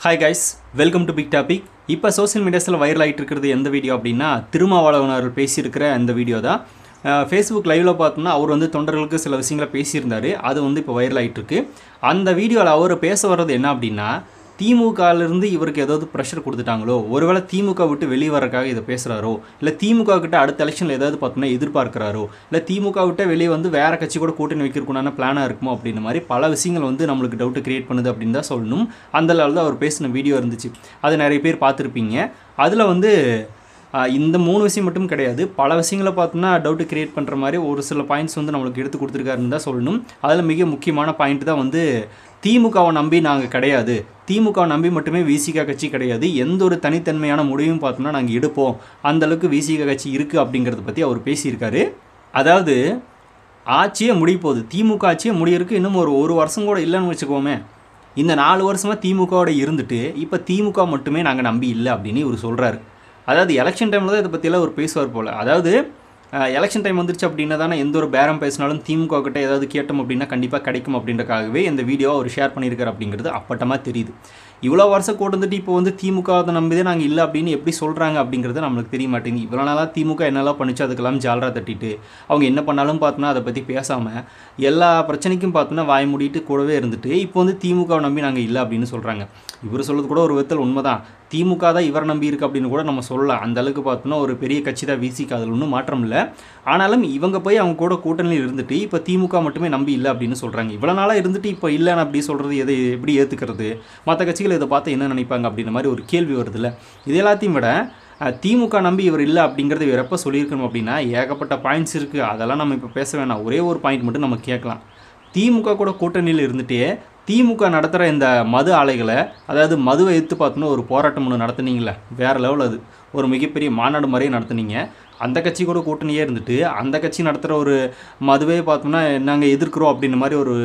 Hi guys, welcome to Big Topic. இப்போ social மீடியாஸில் viral ஆகிட்டு இருக்கிறது எந்த வீடியோ அப்படின்னா, திருமாவளவன் அவர்கள் பேசியிருக்கிற அந்த வீடியோ தான். ஃபேஸ்புக் லைவில் பார்த்தோம்னா அவர் வந்து தொண்டர்களுக்கு சில விஷயங்களை பேசியிருந்தார். அது வந்து இப்போ வைரல் ஆகிட்டுருக்கு. அந்த வீடியோவில் அவர் பேச வர்றது என்ன அப்படின்னா, திமுகவிலிருந்து இவருக்கு ஏதாவது ப்ரெஷர் கொடுத்துட்டாங்களோ, ஒருவேளை திமுக விட்டு வெளியே வரக்காக இதை பேசுகிறாரோ, இல்லை திமுக கிட்ட அடுத்த எலெக்ஷனில் ஏதாவது பார்த்தோம்னா எதிர்பார்க்குறாரோ, இல்லை திமுக விட்ட வெளியே வந்து வேறு கட்சி கூட கூட்டணி வைக்கிறதுக்குண்டான பிளானாக இருக்குமோ அப்படின்ற மாதிரி பல விஷயங்கள் வந்து நம்மளுக்கு டவுட்டு கிரியேட் பண்ணுது அப்படின்னு தான் சொல்லணும். அந்த லெவலில் தான் அவர் பேசின வீடியோ இருந்துச்சு. அது நிறைய பேர் பார்த்துருப்பீங்க. அதில் வந்து இந்த 3 விஷயம் மட்டும் கிடையாது, பல விஷயங்களை பார்த்தோம்னா டவுட்டு கிரியேட் பண்ணுற மாதிரி ஒரு சில பாயிண்ட்ஸ் வந்து நம்மளுக்கு எடுத்து கொடுத்துருக்காருன்னு தான் சொல்லணும். அதில் மிக முக்கியமான பாயிண்ட் தான் வந்து திமுகவை நம்பி நாங்கள் கிடையாது, திமுகவை நம்பி மட்டுமே விசிக கட்சி கிடையாது, எந்த ஒரு தனித்தன்மையான முடிவும் பார்த்தோம்னா நாங்கள் எடுப்போம், அந்தளவுக்கு விசிக கட்சி இருக்குது அப்படிங்கிறத பற்றி அவர் பேசியிருக்காரு. அதாவது ஆட்சியே முடிய போகுது, திமுக ஆட்சியே முடியறதுக்கு இன்னும் ஒரு வருஷம் கூட இல்லைன்னு வச்சுக்கோமே. இந்த 4 வருஷமாக திமுகவோட இருந்துட்டு இப்போ திமுக மட்டுமே நாங்கள் நம்பி இல்லை அப்படின்னு இவர் சொல்கிறாரு. அதாவது எலெக்ஷன் டைமில் தான் இதை பற்றியெல்லாம் அவர் பேசுவார் போல். அதாவது எலெக்ஷன் டைம் வந்துருச்சு அப்படின்னா தானே எந்த ஒரு பேரம் பேசினாலும் திமுக கிட்ட ஏதாவது கேட்டோம் அப்படின்னா கண்டிப்பாக கிடைக்கும் அப்படின்றக்காகவே இந்த வீடியோவை அவர் ஷேர் பண்ணியிருக்காரு அப்படிங்கிறது அப்பட்டமாக தெரியுது. இவ்வளோ வருஷம் கூட்டு வந்துட்டு இப்போ வந்து திமுக நம்பிதே நாங்கள் இல்லை அப்படின்னு எப்படி சொல்கிறாங்க அப்படிங்கிறது நம்மளுக்கு தெரிய மாட்டேங்குது. இவ்வளோ நாளாக திமுக என்னெல்லாம் பண்ணிச்சு அதுக்கெல்லாம் ஜாலரா தட்டிட்டு அவங்க என்ன பண்ணாலும் பார்த்தோன்னா அதை பற்றி பேசாமல் எல்லா பிரச்சனைக்கும் பார்த்தோன்னா வாய் மூடிட்டு கூடவே இருந்துட்டு இப்போ வந்து திமுகவை நம்பி நாங்கள் இல்லை அப்படின்னு சொல்கிறாங்க. இவர் சொல்கிறது கூட ஒரு விதத்தில் உண்மைதான். திமுக தான் இவர் நம்பி இருக்குது அப்படின்னு கூட நம்ம சொல்லலாம். அந்த அளவுக்கு பார்த்தோன்னா ஒரு பெரிய கட்சி தான் விசிக, அதில் ஒன்றும் மாற்றம் இல்லை. ஆனாலும் இவங்க போய் அவங்க கூட கூட்டணியில் இருந்துட்டு இப்போ திமுக மட்டுமே நம்பி இல்லை அப்படின்னு சொல்கிறாங்க. இவ்வளோ நாளாக இருந்துட்டு இப்போ இல்லைன்னு அப்படி சொல்கிறது எதை எப்படி ஏற்றுக்கிறது? மற்ற கட்சிகள் இதை பார்த்து என்ன நினைப்பாங்க அப்படின்ற மாதிரி ஒரு கேள்வி வருதுல்ல. இது எல்லாத்தையும் விட திமுக நம்பி இவர் இல்லை அப்படிங்கிறது இவர் எப்போ சொல்லியிருக்கணும் அப்படின்னா, ஏகப்பட்ட பாயிண்ட்ஸ் இருக்குது, அதெல்லாம் நம்ம இப்போ பேச வேணாம். ஒரே ஒரு பாயிண்ட் மட்டும் நம்ம கேட்கலாம். திமுக கூட கூட்டணியில் இருந்துகிட்டே திமுக நடத்துகிற இந்த மது ஆலைகளை, அதாவது மதுவை எதிர்த்து பார்த்தோன்னா ஒரு போராட்டம் ஒன்று நடத்துனீங்களே, வேறு லெவல். அது ஒரு மிகப்பெரிய மாநாடு மாதிரியே நடத்துனீங்க. அந்த கட்சி கூட கூட்டணியே இருந்துட்டு அந்த கட்சி நடத்துகிற ஒரு மதுவே பார்த்தோம்னா நாங்கள் எதிர்க்கிறோம் அப்படின்ற மாதிரி ஒரு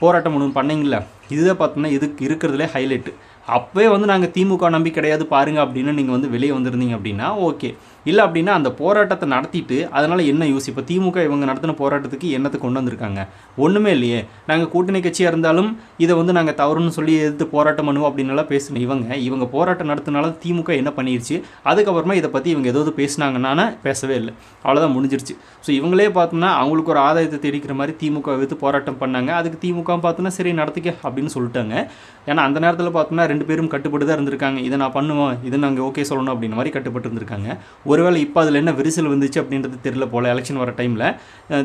போராட்டம் ஒன்று பண்ணிங்கள, இதுதான் பார்த்தோம்னா இதுக்கு இருக்கிறதுலே ஹைலைட்டு. அப்போவே வந்து நாங்கள் திமுக நம்பி கிடையாது பாருங்கள் அப்படின்னு நீங்கள் வந்து வெளியே வந்திருந்தீங்க அப்படின்னா ஓகே. இல்லை அப்படின்னா அந்த போராட்டத்தை நடத்திட்டு அதனால் என்ன யூஸ்? இப்போ திமுக இவங்க நடத்தின போராட்டத்துக்கு என்னத்தை கொண்டு வந்திருக்காங்க? ஒன்றுமே இல்லையே. நாங்கள் கூட்டணி கட்சியாக இருந்தாலும் இதை வந்து நாங்கள் தவறுன்னு சொல்லி எதிர்த்து போராட்டம் பண்ணுவோம் அப்படின்னாலாம் பேசினேன். இவங்க போராட்டம் நடத்தினாலும் திமுக என்ன பண்ணிடுச்சு? அதுக்கப்புறமா இதை பற்றி இவங்க ஏதாவது பேசினாங்கன்னா பேசவே இல்லை, அவ்வளோதான், முடிஞ்சிருச்சு. ஸோ இவங்களே பார்த்தோம்னா அவங்களுக்கு ஒரு ஆதாயத்தை தெரிவிக்கிற மாதிரி திமுக எதிர்த்து போராட்டம் பண்ணாங்க. அதுக்கு திமுக பார்த்தோன்னா சரி நடத்திக்க அப்படின்னு சொல்லிட்டாங்க. ஏன்னா அந்த நேரத்தில் பார்த்தோம்னா 2 பேரும் கட்டுப்பட்டு தான் இருந்திருக்காங்க. இதை நான் பண்ணுவோம், இதை நாங்கள் ஓகே சொல்லணும் அப்படின்ற மாதிரி கட்டுப்பட்டு இருந்திருக்காங்க. ஒருவேளை இப்போ அதில் என்ன விரிசல் வந்துச்சு அப்படின்றது தெரியல போல். எலெக்ஷன் வர டைமில்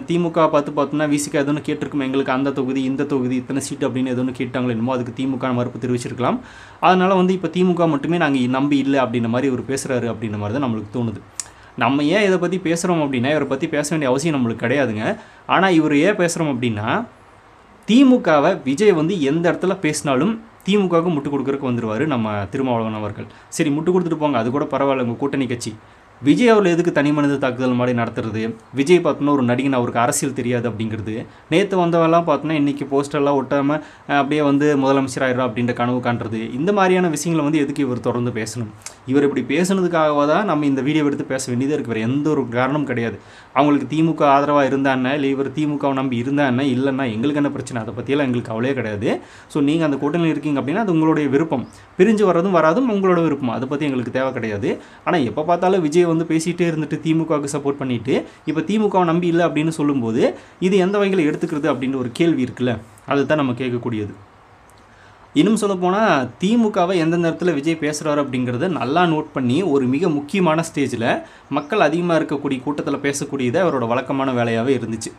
திமுக பார்த்தோம்னா விசிக எதுவும் கேட்டிருக்கும், எங்களுக்கு அந்த தொகுதி இந்த தொகுதி இத்தனை சீட்டு அப்படின்னு எதுவும் கேட்டாங்களோ என்னமோ, அதுக்கு திமுக மறுப்பு தெரிவிச்சிருக்கலாம். அதனால் வந்து இப்போ திமுக மட்டுமே நாங்கள் நம்பி இல்லை அப்படின்ற மாதிரி இவர் பேசுகிறாரு அப்படின்ற மாதிரி தான் நம்மளுக்கு தோணுது. நம்ம ஏன் இதை பற்றி பேசுகிறோம் அப்படின்னா, இவரை பற்றி பேச வேண்டிய அவசியம் நம்மளுக்கு கிடையாதுங்க. ஆனால் இவர் ஏன் பேசுகிறோம் அப்படின்னா, திமுகவை விஜய் வந்து எந்த இடத்துல பேசினாலும் திமுகவுக்கு முட்டு கொடுக்குறதுக்கு வந்துடுவார் நம்ம திருமாவளவன் அவர்கள். சரி, முட்டு கொடுத்துட்டு போங்க, அது கூட பரவாயில்ல, உங்கள் கூட்டணி கட்சி. விஜய் அவர்கள் எதுக்கு தனி மனித தாக்குதல் மாதிரி நடத்துறது? விஜய் பார்த்தோன்னா ஒரு நடிகன், அவருக்கு அரசியல் தெரியாது அப்படிங்கிறது. நேற்று வந்தவெல்லாம் பார்த்தோன்னா இன்றைக்கி போஸ்டர்லாம் ஒட்டாமல் அப்படியே வந்து முதலமைச்சர் ஆயிடும் அப்படின்ற கனவு காண்றது. இந்த மாதிரியான விஷயங்களை வந்து எதுக்கு இவர் தொடர்ந்து பேசணும்? இவர் இப்படி பேசுனதுக்காக தான் நம்ம இந்த வீடியோ எடுத்து பேச வேண்டியதாக இருக்குது. வேறு எந்த ஒரு காரணமும் கிடையாது. அவங்களுக்கு திமுக ஆதரவாக இருந்தானே, இல்லை இவர் திமுகவை நம்பி இருந்தானே, இல்லைன்னா எங்களுக்கு என்ன பிரச்சனை? அதை பற்றியெல்லாம் எங்களுக்கு கவலையே கிடையாது. ஸோ நீங்கள் அந்த கூட்டணியில் இருக்கீங்க அப்படின்னா அது உங்களுடைய விருப்பம். பிரிஞ்சு வர்றதும் வராதும் உங்களோட விருப்பம். அதை பற்றி எங்களுக்கு தேவை கிடையாது. ஆனால் எப்போ பார்த்தாலும் விஜய் வந்து பேசிகிட்டே இருந்துட்டு திமுகவுக்கு சப்போர்ட் பண்ணிவிட்டு இப்போ திமுகவை நம்பி இல்லை அப்படின்னு சொல்லும்போது இது எந்த வகையில் எடுத்துக்கிறது அப்படின்ற ஒரு கேள்வி இருக்குல்ல, அதுதான் நம்ம கேட்கக்கூடியது. இன்னும் சொல்லப்போனால் திமுகவை எந்தெந்த இடத்துல விஜய் பேசுகிறாரு அப்படிங்கிறத நல்லா நோட் பண்ணி ஒரு மிக முக்கியமான ஸ்டேஜில் மக்கள் அதிகமாக இருக்கக்கூடிய கூட்டத்தில் பேசக்கூடியதை அவரோட வழக்கமான வேலையாகவே இருந்துச்சு.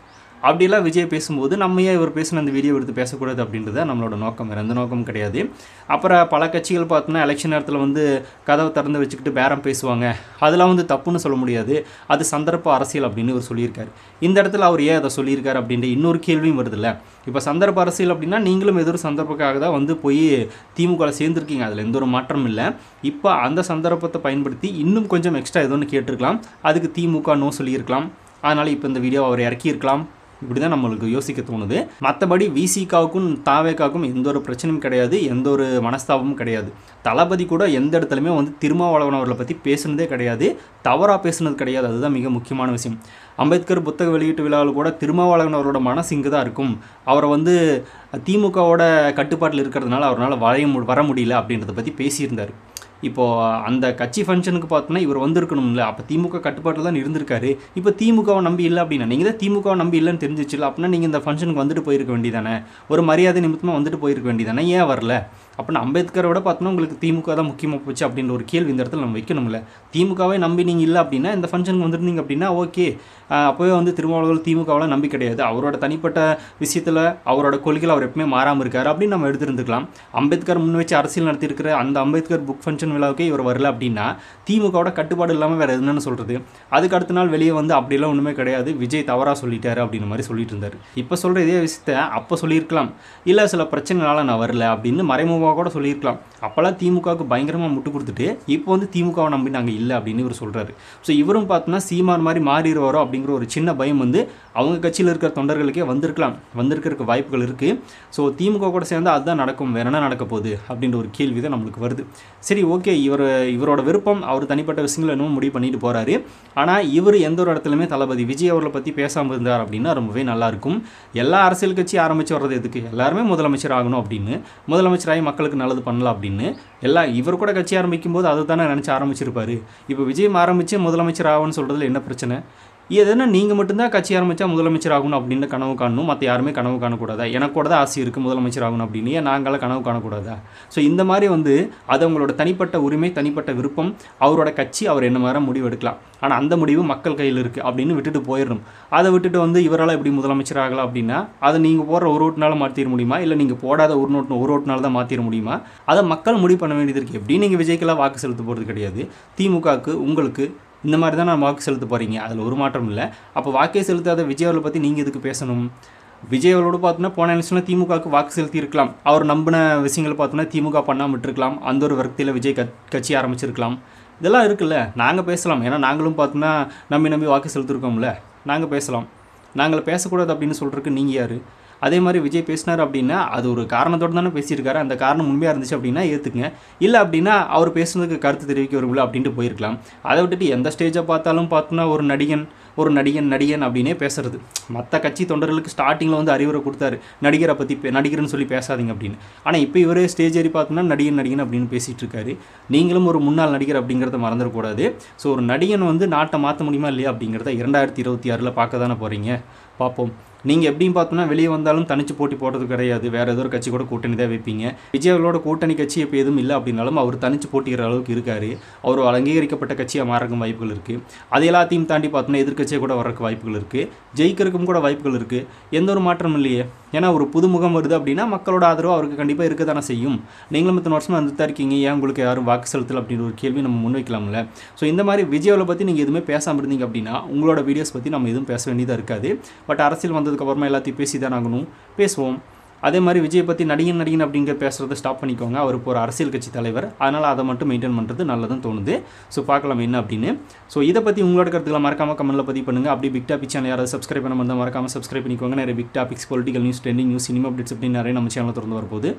அப்படிலாம் விஜய் பேசும்போது நம்ம ஏன் இவர் பேசின அந்த வீடியோ எடுத்து பேசக்கூடாது அப்படின்றத நம்மளோட நோக்கம், வேறு எந்த நோக்கமும் கிடையாது. அப்புறம் பல கட்சிகள் பார்த்தோன்னா எலெக்ஷன் நேரத்தில் வந்து கதவை திறந்து வச்சுக்கிட்டு பேரம் பேசுவாங்க, அதெல்லாம் வந்து தப்புன்னு சொல்ல முடியாது, அது சந்தர்ப்ப அரசியல் அப்படின்னு இவர் சொல்லியிருக்காரு. இந்த இடத்துல அவர் ஏன் அதை சொல்லியிருக்காரு அப்படின்ற இன்னொரு கேள்வியும் வருதில்ல. இப்போ சந்தர்ப்ப அரசியல் அப்படின்னா நீங்களும் ஏதோ ஒரு சந்தர்ப்பக்காக தான் வந்து போய் திமுகவில் சேர்ந்துருக்கீங்க, அதில் எந்த ஒரு மாற்றம் இல்லை. இப்போ அந்த சந்தர்ப்பத்தை பயன்படுத்தி இன்னும் கொஞ்சம் எக்ஸ்ட்ரா ஏதோ ஒன்று கேட்டிருக்கலாம், அதுக்கு திமுக நோ சொல்லியிருக்கலாம். அதனால் இப்போ இந்த வீடியோ அவர் இறக்கியிருக்கலாம். இப்படி தான் நம்மளுக்கு யோசிக்க தோணுது. மற்றபடி விசிகாவுக்கும் தாவேகாவுக்கும் எந்த ஒரு பிரச்சனையும் கிடையாது, எந்த ஒரு மனஸ்தாபமும் கிடையாது. தளபதி கூட எந்த இடத்துலையுமே வந்து திருமாவளவன் அவர்களை பற்றி பேசுனதே கிடையாது, தவறாக பேசுனது கிடையாது. அதுதான் மிக முக்கியமான விஷயம். அம்பேத்கர் புத்தக வெளியீட்டு விழாவில் கூட திருமாவளவன் அவரோட மனசு இங்கே தான் இருக்கும், அவரை வந்து திமுகவோட கட்டுப்பாட்டில் இருக்கிறதுனால அவரால் வர முடியல அப்படின்றத பற்றி பேசியிருந்தார். இப்போது அந்த கட்சி ஃபங்க்ஷனுக்கு பார்த்தோன்னா இவர் வந்திருக்கணும்ல, அப்போ திமுக கட்டுப்பாட்டில் தான் இருந்திருக்காரு. இப்போ திமுகவை நம்பி இல்லை அப்படின்னா, நீங்கள் தான் திமுகவை நம்பி இல்லைன்னு தெரிஞ்சிச்சுல, அப்படின்னா நீங்கள் இந்த ஃபங்க்ஷனுக்கு வந்துட்டு போயிருக்க வேண்டியதானே, ஒரு மரியாதை நிமித்தமாக வந்துட்டு போயிருக்க வேண்டியதானே, ஏன் வரல? அப்படின்னா அம்பேத்கரை விட பார்த்தோன்னா உங்களுக்கு திமுக தான் முக்கியமாக போச்சு அப்படின்ற ஒரு கேள்வி இந்த இடத்துல நம்ம வைக்கணும்ல. திமுகவே நம்பி நீங்கள் இல்லை அப்படின்னா இந்த ஃபங்க்ஷனுக்கு வந்துருந்தீங்க அப்படின்னா ஓகே, அப்போவே வந்து திருமாவளவன் திமுகவில் நம்பி கிடையாது, அவரோட தனிப்பட்ட விஷயத்தில் அவரோட கொள்கையில் அவர் எப்பவுமே மாறாமல் இருக்கார் அப்படின்னு நம்ம எடுத்துருந்துக்கலாம். அம்பேத்கர் முன் வச்சு அரசியல் நடத்தியிருக்கிற அந்த அம்பேத்கர் புக் ஃபங்க்ஷன் விழாவுக்கே இவர் வரல அப்படின்னா திமுகவோட கட்டுப்பாடு இல்லாமல் வேறு என்னென்னு சொல்கிறது? அதுக்கு அடுத்த நாள் வெளியே வந்து அப்படிலாம் ஒன்றுமே கிடையாது, விஜய் தவறாக சொல்லிட்டாரு அப்படின்ற மாதிரி சொல்லிட்டு இருந்தார். இப்போ சொல்கிற இதே விஷயத்த அப்போ சொல்லியிருக்கலாம், இல்லை சில பிரச்சனைனால நான் வரல அப்படின்னு மறைமுகமாக கூட சொல்லியிருக்கலாம். அப்போல்லாம் திமுகவுக்கு பயங்கரமாக முட்டு கொடுத்துட்டு இப்போ வந்து திமுகவை நம்பி நாங்கள் இல்லை அப்படின்னு இவர் சொல்கிறாரு. ஸோ இவரும் பார்த்தோன்னா சீமான் மாதிரி மாறிடுவாரோ அப்படிங்கிற ஒரு சின்ன பயம் வந்து அவங்க கட்சியில் இருக்கிற தொண்டர்களுக்கே வந்திருக்கிறதுக்கு வாய்ப்புகள் இருக்குது. ஸோ திமுக கூட சேர்ந்து அதுதான் நடக்கும், வேற என்ன நடக்க போகுது அப்படின்ற ஒரு கேள்வி தான் நம்மளுக்கு வருது. சரி ஓகே, இவரோட விருப்பம், அவர் தனிப்பட்ட விஷயங்கள் இன்னும் முடிவு பண்ணிட்டு போகிறாரு. ஆனால் இவர் எந்த ஒரு இடத்துலையுமே தளபதி விஜய் அவர்களை பற்றி பேசாமல் இருந்தார் அப்படின்னா ரொம்பவே நல்லாயிருக்கும். எல்லா அரசியல் கட்சி ஆரம்பித்து வர்றது எதுக்கு, எல்லாருமே முதலமைச்சர் ஆகணும் அப்படின்னு, முதலமைச்சராகி மக்களுக்கு நல்லது பண்ணலாம் அப்படின்னு இவர் கூட கட்சி ஆரம்பிக்கும் போது அதை தானே நினச்சி ஆரம்பிச்சிருப்பாரு. இப்போ விஜய் ஆரம்பித்து முதலமைச்சர் ஆகும்னு சொல்கிறதுல என்ன பிரச்சனை? எதுனா நீங்கள் மட்டும்தான் கட்சி ஆரம்பித்தா முதலமைச்சர் ஆகணும் அப்படின்னு கனவு காணணும், மற்ற யாருமே கனவு காணக்கூடாதா? எனக்கு கூட தான் ஆசை இருக்குது முதலமைச்சர் ஆகணும் அப்படின்னு, ஏன் நாங்களாம் கனவு காணக்கூடாதா? ஸோ இந்த மாதிரி வந்து அது அவங்களோட தனிப்பட்ட உரிமை, தனிப்பட்ட விருப்பம், அவரோட கட்சி, அவர் என்ன மாதிரி முடிவு எடுக்கலாம். ஆனால் அந்த முடிவு மக்கள் கையில் இருக்குது அப்படின்னு விட்டுட்டு போயிடணும். அதை விட்டுட்டு வந்து இவரால் எப்படி முதலமைச்சர் ஆகலாம் அப்படின்னா அதை நீங்கள் போடுற ஒரு ஓட்டுனால மாற்றிட முடியுமா, இல்லை நீங்கள் போடாத ஒரு ஓட்டுனால தான் மாற்றிட முடியுமா? அதை மக்கள் முடிவு பண்ண வேண்டியது இருக்குது. எப்படி நீங்கள் விஜய்க்கெல்லாம் வாக்கு செலுத்த போகிறது கிடையாது, திமுகவுக்கு உங்களுக்கு இந்த மாதிரி தான் நான் வாக்கு செலுத்த போகிறீங்க, அதில் ஒரு மாற்றம் இல்லை. அப்போ வாக்கே செலுத்தாத விஜய் அவர்களை பற்றி நீங்கள் எதுக்கு பேசணும்? விஜய் அவரோடு பார்த்தோன்னா போன எலெக்ஷனில் திமுகவுக்கு வாக்கு செலுத்தி இருக்கலாம், அவர் நம்பின விஷயங்களை பார்த்தோன்னா திமுக பண்ணாமல் விட்டுருக்கலாம், அந்த ஒரு வர்க்கத்தில் விஜய் கட்சி ஆரம்பிச்சிருக்கலாம். இதெல்லாம் இருக்குல்ல, நாங்கள் பேசலாம். ஏன்னா நாங்களும் பார்த்தோன்னா நம்பி வாக்கு செலுத்திருக்கோம்ல, நாங்கள் பேசலாம். நாங்கள் பேசக்கூடாது அப்படின்னு சொல்கிறதுக்கு நீங்கள் யார்? அதே மாதிரி விஜய் பேசினார் அப்படின்னா அது ஒரு காரணத்தோடு தானே பேசியிருக்காரு, அந்த காரணம் உண்மையாக இருந்துச்சு அப்படின்னா ஏற்றுக்குங்க, இல்லை அப்படின்னா அவர் பேசுனதுக்கு கருத்து தெரிவிக்க வரும்ல அப்படின்ட்டு போயிருக்கலாம். அதை விட்டுட்டு எந்த ஸ்டேஜை பார்த்தாலும் பார்த்தோன்னா ஒரு நடிகன் அப்படின்னே பேசுறது. மற்ற கட்சி தொண்டர்களுக்கு ஸ்டார்டிங்கில் வந்து அறிவுரை கொடுத்தாரு, நடிகரை பற்றி நடிகர்னு சொல்லி பேசாதீங்க அப்படின்னு. ஆனால் இப்போ இவரே ஸ்டேஜ் ஏறி பார்த்தோன்னா நடிகன் அப்படின்னு பேசிகிட்டு இருக்காரு. நீங்களும் ஒரு முன்னாள் நடிகர் அப்படிங்கிறத மறந்துடக்கூடாது. ஸோ ஒரு நடிகன் வந்து நாட்டை மாற்ற முடியுமா இல்லையா அப்படிங்கிறத 2026 பார்க்க தானே போகிறீங்க, பார்ப்போம். நீங்கள் எப்படியும் பார்த்தோன்னா வெளியே வந்தாலும் தனிச்சு போட்டி போடுறது கிடையாது, வேறு ஏதோ ஒரு கட்சி கூட கூட்டணி தான் வைப்பீங்க. விஜயோட கூட்டணி கட்சி இப்போ எதுவும் இல்லை அப்படின்னாலும் அவர் தனிச்சு போட்டிக்கிற அளவுக்கு இருக்கார், அவர் அங்கீகரிக்கப்பட்ட கட்சியாக மாறக்கும் வாய்ப்புகள் இருக்குது. அது எல்லாத்தையும் தாண்டி பார்த்தோன்னா எதிர்கட்சியாக கூட வரக்கு வாய்ப்புகள் இருக்குது, ஜெயிக்கிறதுக்கும் கூட வாய்ப்புகள் இருக்குது. எந்த ஒரு மாற்றம் இல்லையே. ஏன்னா ஒரு புதுமுகம் வருது அப்படின்னா மக்களோட ஆதரவு அவருக்கு கண்டிப்பாக இருக்க தானே செய்யும். நீங்களும் 3 வருஷமாக வந்துட்டு தான் இருக்கீங்க, ஏன் உங்களுக்கு யாரும் வாக்கு செலுத்தலை அப்படின்ற ஒரு கேள்வி நம்ம முன்வைக்கலாம்ல. ஸோ இந்த மாதிரி விஜயோவை பற்றி நீங்கள் எதுவுமே பேசாமல் இருந்தீங்க அப்படின்னா உங்களோட வீடியோஸ் பற்றி நம்ம எதுவும் பேச வேண்டியதாக இருக்காது. பட் அரசியல் வந்ததுக்கப்புறமா எல்லாத்தையும் பேசி தான் ஆகணும், பேசுவோம். அதே மாதிரி விஜய் பற்றி நடிகன் அப்படிங்கிற பேசுகிறத ஸ்டாப் பண்ணிக்கோங்க. அவர் இப்போ ஒரு அரசியல் கட்சி தலைவர், அதனால் அதை மட்டும் மெயின்டைன் பண்ணுறது நல்லதுன்னு தோணுது. ஸோ பார்க்கலாம் என்ன அப்படின்னு. ஸோ இதை பற்றி உங்களோட கருத்துக்களை மறக்காமல் கமெண்ட்டில் பதிவு பண்ணுங்கள். அப்படி பிக் டாபிக் சேனல் யாராவது சப்ஸ்கிரைப் பண்ண வந்தால் மறக்காமல் சப்ஸ்கிரைப் பண்ணிக்கோங்க. நிறைய big topics, political news, trending news, cinema updates அப்படின்னு நிறைய நம்ம சேனலில் திறந்து வரப்போகுது.